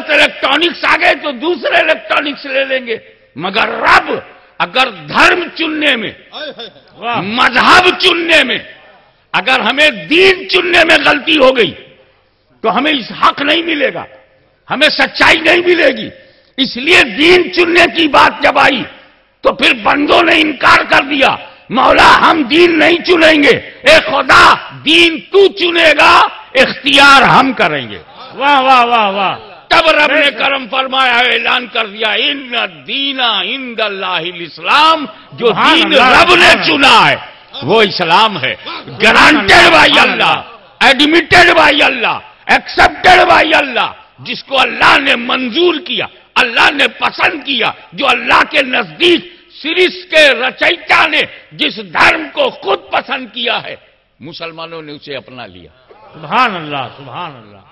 गलत इलेक्ट्रॉनिक्स आ गए तो दूसरे इलेक्ट्रॉनिक्स ले लेंगे, मगर रब अगर धर्म चुनने में, मजहब चुनने में, अगर हमें दीन चुनने में गलती हो गई तो हमें इस हक नहीं मिलेगा, हमें सच्चाई नहीं मिलेगी। इसलिए दीन चुनने की बात जब आई तो फिर बंदों ने इनकार कर दिया, मौला हम दीन नहीं चुनेंगे, ए खुदा दीन तू चुनेगा, इख्तियार हम करेंगे। वाह वाह वाह वाह। तब रब ने करम फरमाया, ऐलान कर दिया, इन्ना दीना इंदल्लाहिल इस्लाम, जो दीन रब ने चुना है वो इस्लाम है। Guaranteed by Allah, admitted by Allah, accepted by Allah, जिसको अल्लाह ने मंजूर किया, अल्लाह ने पसंद किया, जो अल्लाह के नजदीक सृष्टि के रचयिता ने जिस धर्म को खुद पसंद किया है, मुसलमानों ने उसे अपना लिया। सुभान अल्लाह, सुभान अल्लाह।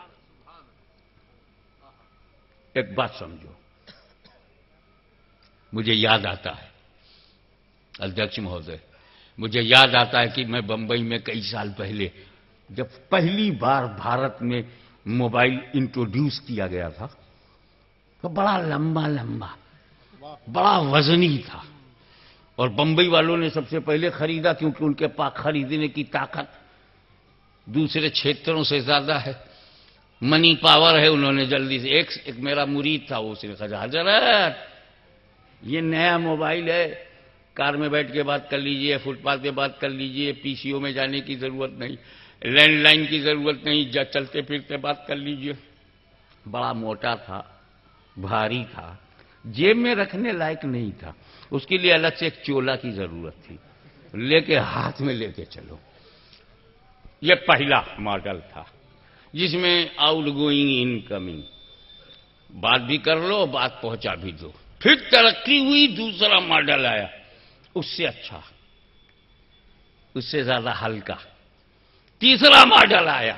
एक बात समझो, मुझे याद आता है अध्यक्ष महोदय, मुझे याद आता है कि मैं बंबई में कई साल पहले जब पहली बार भारत में मोबाइल इंट्रोड्यूस किया गया था तो बड़ा लंबा लंबा, बड़ा वजनी था, और बंबई वालों ने सबसे पहले खरीदा क्योंकि उनके पास खरीदने की ताकत दूसरे क्षेत्रों से ज्यादा है, मनी पावर है। उन्होंने जल्दी से एक मेरा मुरीद था, उसने कहा हजरत ये नया मोबाइल है, कार में बैठ के बात कर लीजिए, फुटपाथ पे बात कर लीजिए, पीसीओ में जाने की जरूरत नहीं, लैंडलाइन की जरूरत नहीं, चलते फिरते बात कर लीजिए। बड़ा मोटा था, भारी था, जेब में रखने लायक नहीं था, उसके लिए अलग से एक चोला की जरूरत थी, लेके हाथ में लेके चलो। ये पहला मॉडल था जिसमें आउट गोइंग इनकमिंग, बात भी कर लो, बात पहुंचा भी दो। फिर तरक्की हुई, दूसरा मॉडल आया, उससे अच्छा, उससे ज्यादा हल्का। तीसरा मॉडल आया,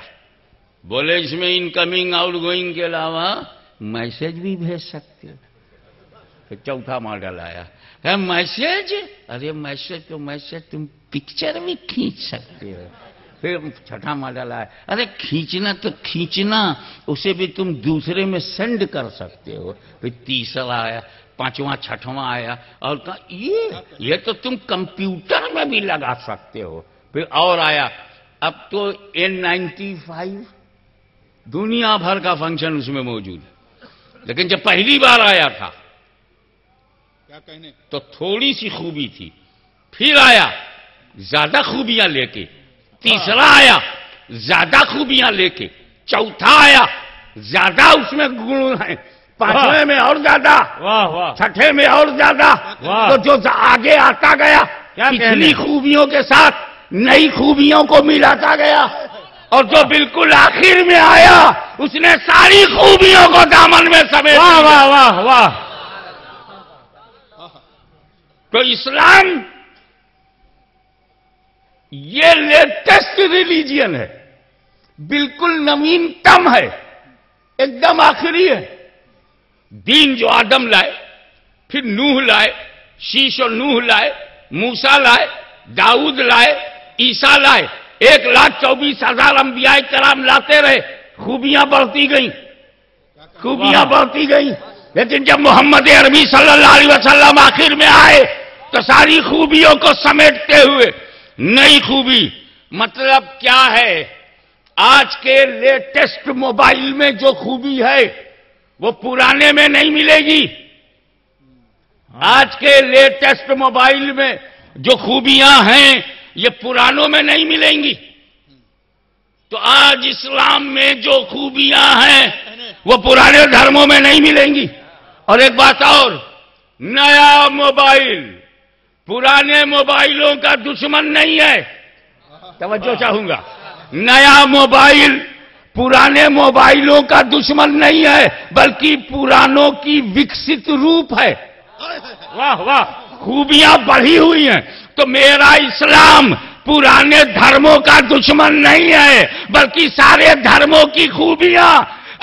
बोले इसमें इनकमिंग आउट गोइंग के अलावा मैसेज भी भेज सकते हो। फिर चौथा मॉडल आया, है मैसेज, अरे मैसेज तो मैसेज तुम पिक्चर भी खींच सकते हो। फिर छठा मॉडल आया, अरे खींचना तो खींचना, उसे भी तुम दूसरे में सेंड कर सकते हो। फिर तीसरा आया, पांचवा छठवां आया, और कहा ये तो तुम कंप्यूटर में भी लगा सकते हो। फिर और आया, अब तो N95 दुनिया भर का फंक्शन उसमें मौजूद है। लेकिन जब पहली बार आया था क्या कहने, तो थोड़ी सी खूबी थी, फिर आया ज्यादा खूबियां लेके, तीसरा आया ज्यादा खूबियां लेके, चौथा आया ज्यादा उसमें गुण है, पांचवें में और ज्यादा, वाह वाह, छठे में और ज्यादा। तो जो आगे आता गया पिछली खूबियों के साथ नई खूबियों को मिलाता गया, और जो बिल्कुल आखिर में आया उसने सारी खूबियों को दामन में समेट। वाह वाह वाह वाह। तो इस्लाम ये लेटेस्ट रिलीजियन है, बिल्कुल नवीनतम है, एकदम आखिरी है। दीन जो आदम लाए, फिर नूह लाए, शीश और नूह लाए, मूसा लाए, दाऊद लाए, ईसा लाए, 1,24,000 अंबियाए कराम लाते रहे, खूबियां बढ़ती गई, खूबियां बढ़ती गई। लेकिन जब मोहम्मद अरबी सल्लल्लाहु अलैहि वसल्लम आखिर में आए तो सारी खूबियों को समेटते हुए नई खूबी, मतलब क्या है, आज के लेटेस्ट मोबाइल में जो खूबी है वो पुराने में नहीं मिलेगी। आज के लेटेस्ट मोबाइल में जो खूबियां हैं ये पुरानों में नहीं मिलेंगी। तो आज इस्लाम में जो खूबियां हैं वो पुराने धर्मों में नहीं मिलेंगी। और एक बात और, नया मोबाइल पुराने मोबाइलों का दुश्मन नहीं है, तवज्जो चाहूंगा, नया मोबाइल पुराने मोबाइलों का दुश्मन नहीं है, बल्कि पुरानों की विकसित रूप है। वाह वाह, खूबियां बढ़ी हुई हैं। तो मेरा इस्लाम पुराने धर्मों का दुश्मन नहीं है, बल्कि सारे धर्मों की खूबियां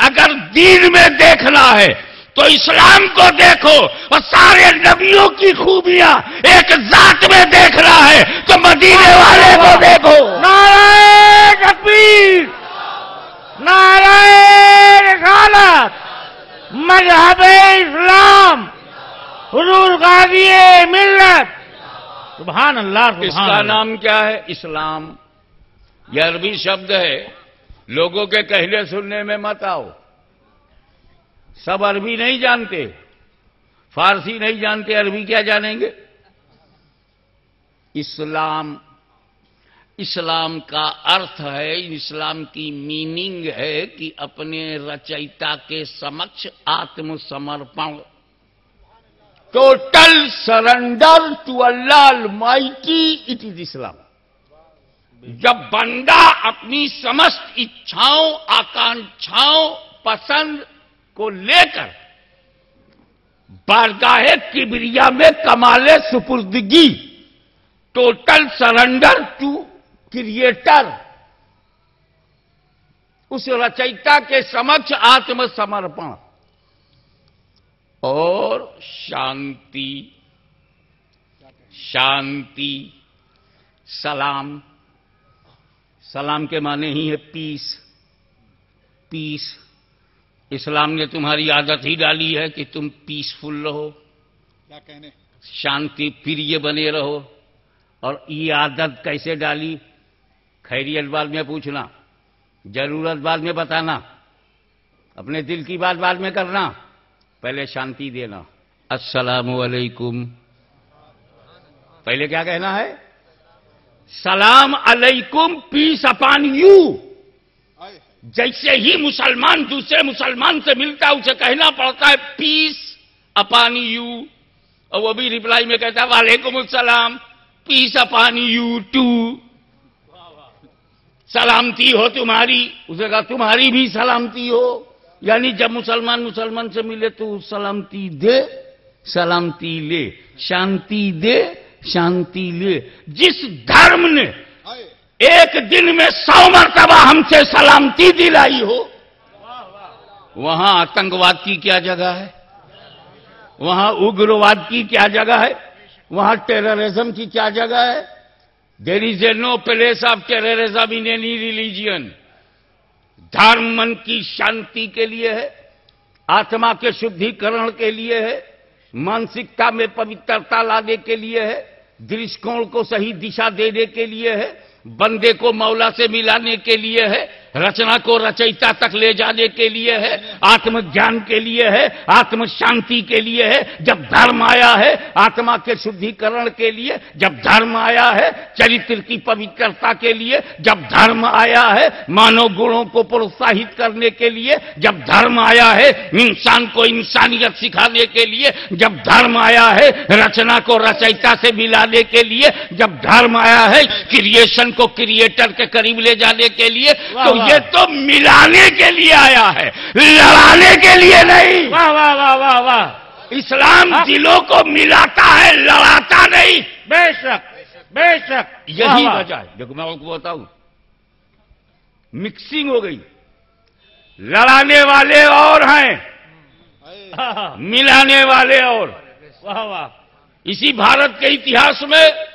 अगर दीन में देखना है तो इस्लाम को देखो, और सारे नबियों की खूबियां एक जात में देखना है तो मदीने वाले को देखो। नारे तकबीर, नारे रिसालत, मजहब-ए इस्लाम, हुजूर गाज़ी-ए मिल्लत। सुभान अल्लाह, सुभान इसका अल्लाह। नाम क्या है? इस्लाम। यह अरबी शब्द है, लोगों के कहने सुनने में मत आओ। सब अरबी नहीं जानते, फारसी नहीं जानते, अरबी क्या जानेंगे? इस्लाम, इस्लाम का अर्थ है, इस्लाम की मीनिंग है कि अपने रचयिता के समक्ष आत्मसमर्पण, total surrender to Allah almighty, it is Islam. जब बंदा अपनी समस्त इच्छाओं, आकांक्षाओं, पसंद को लेकर बारगाहे किबरिया में कमाले सुपुर्दगी, टोटल सरेंडर टू क्रिएटर, उस रचयिता के समक्ष आत्मसमर्पण और शांति, शांति, सलाम। सलाम के माने ही है पीस, पीस। इस्लाम ने तुम्हारी आदत ही डाली है कि तुम पीसफुल रहो, क्या कहने? शांति प्रिय बने रहो। और ये आदत कैसे डाली? खैरियत बाद में पूछना, जरूरत बाद में बताना, अपने दिल की बात बाद में करना, पहले शांति देना। अस्सलामु अलैकुम, पहले क्या कहना है? सलाम अलैकुम, पीस अपॉन यू। आए, जैसे ही मुसलमान दूसरे मुसलमान से मिलता है उसे कहना पड़ता है पीस अपॉन यू, और वो भी रिप्लाई में कहता है वालेकुम अस्सलाम, पीस अपॉन यू टू। सलामती हो तुम्हारी, उसे कहा तुम्हारी भी सलामती हो। यानी जब मुसलमान मुसलमान से मिले तो सलामती दे, सलामती ले, शांति दे, शांति ले। जिस धर्म ने आए, एक दिन में 100 मरतबा हमसे सलामती दिलाई हो, वहां आतंकवाद की क्या जगह है? वहां उग्रवाद की क्या जगह है? वहां टेररिज्म की क्या जगह है? There is a no place of terrorism in any religion. धर्म मन की शांति के लिए है, आत्मा के शुद्धिकरण के लिए है, मानसिकता में पवित्रता लाने के लिए है, दृष्टिकोण को सही दिशा देने के लिए है, बंदे को मौला से मिलाने के लिए है, रचना को रचयिता तक ले जाने के लिए है, आत्मज्ञान के लिए है, आत्म शांति के लिए है। जब धर्म आया है आत्मा के शुद्धिकरण के लिए, जब धर्म आया है चरित्र की पवित्रता के लिए, जब धर्म आया है मानव गुणों को प्रोत्साहित करने के लिए, जब धर्म आया है इंसान को इंसानियत सिखाने के लिए, जब धर्म आया है रचना को रचयिता से मिलाने के लिए, जब धर्म आया है क्रिएशन को क्रिएटर के करीब ले जाने के लिए, तो ये तो मिलाने के लिए आया है, लड़ाने के लिए नहीं। वाह वाह वाह वाह वाह। इस्लाम दिलों को मिलाता है, लड़ाता नहीं। बेशक बेशक, यही वाह, वजह है। देखो मैं आपको बताऊं, मिक्सिंग हो गई, लड़ाने वाले और हैं, आए, वाह मिलाने वाले और। वाह वाह। इसी भारत के इतिहास में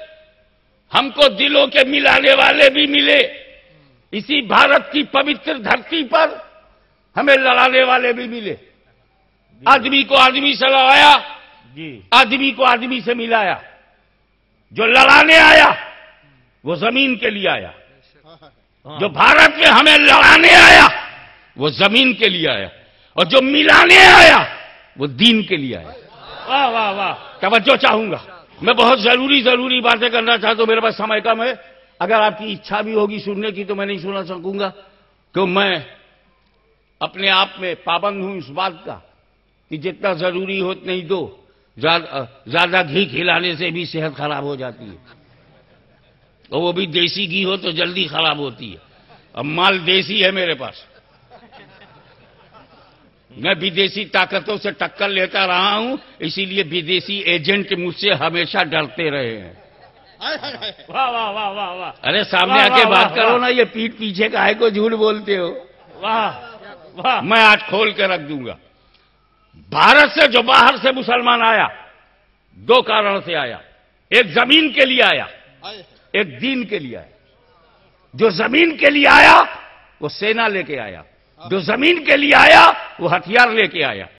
हमको दिलों के मिलाने वाले भी मिले, इसी भारत की पवित्र धरती पर हमें लड़ाने वाले भी मिले। आदमी को आदमी से लड़ाया, जी आदमी को आदमी से मिलाया। जो लड़ाने आया वो जमीन के लिए आया, हाँ। जो भारत में हमें लड़ाने आया वो जमीन के लिए आया, और जो मिलाने आया वो दीन के लिए आया। वाह वाह वाह। तवज्जो चाहूंगा, मैं बहुत जरूरी बातें करना चाहता हूं, मेरे पास समय कम है। अगर आपकी इच्छा भी होगी सुनने की तो मैं नहीं सुना सकूंगा, क्योंकि मैं अपने आप में पाबंद हूं इस बात का कि जितना जरूरी हो उतना ही दो। ज्यादा घी खिलाने से भी सेहत खराब हो जाती है, और वो भी देसी घी हो तो जल्दी खराब होती है। अब माल देसी है मेरे पास, मैं विदेशी ताकतों से टक्कर लेता रहा हूं, इसीलिए विदेशी एजेंट मुझसे हमेशा डरते रहे हैं। आए, आए, आए। वाह वाह वाह वाह वाह। अरे सामने वाह, आके वाह, बात वाह, करो वाह। ना, ये पीठ पीछे काहे को झूठ बोलते हो? वाह वाह। मैं आज खोल के रख दूंगा। भारत से जो बाहर से मुसलमान आया, दो कारण से आया। एक जमीन के लिए आया, आए, एक दीन के लिए आया। जो जमीन के लिए आया वो सेना लेके आया, जो जमीन के लिए आया वो हथियार लेके आया।